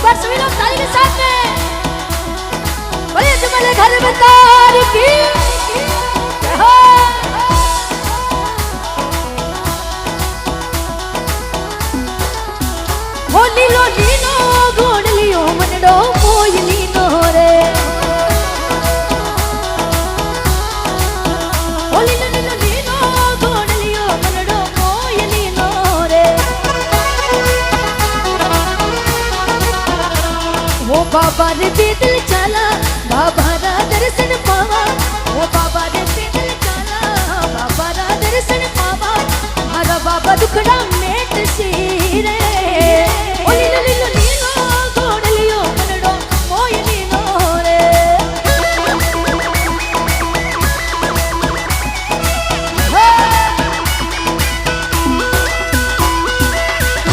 बार सभी लोग ताली के साथ में बोले तुम्हारे घर में तार की होली लोली नो गोड़ लियो मनडो मोयली नो रे होली लोली नो गोड़ लियो मनडो मोयली नो रे वो बाबा रे दिल चला बाबा रा दर्शन पावा वो बाबा रे दिल चला बाबा रा दर्शन पावा मारा बाबा दुखड़ा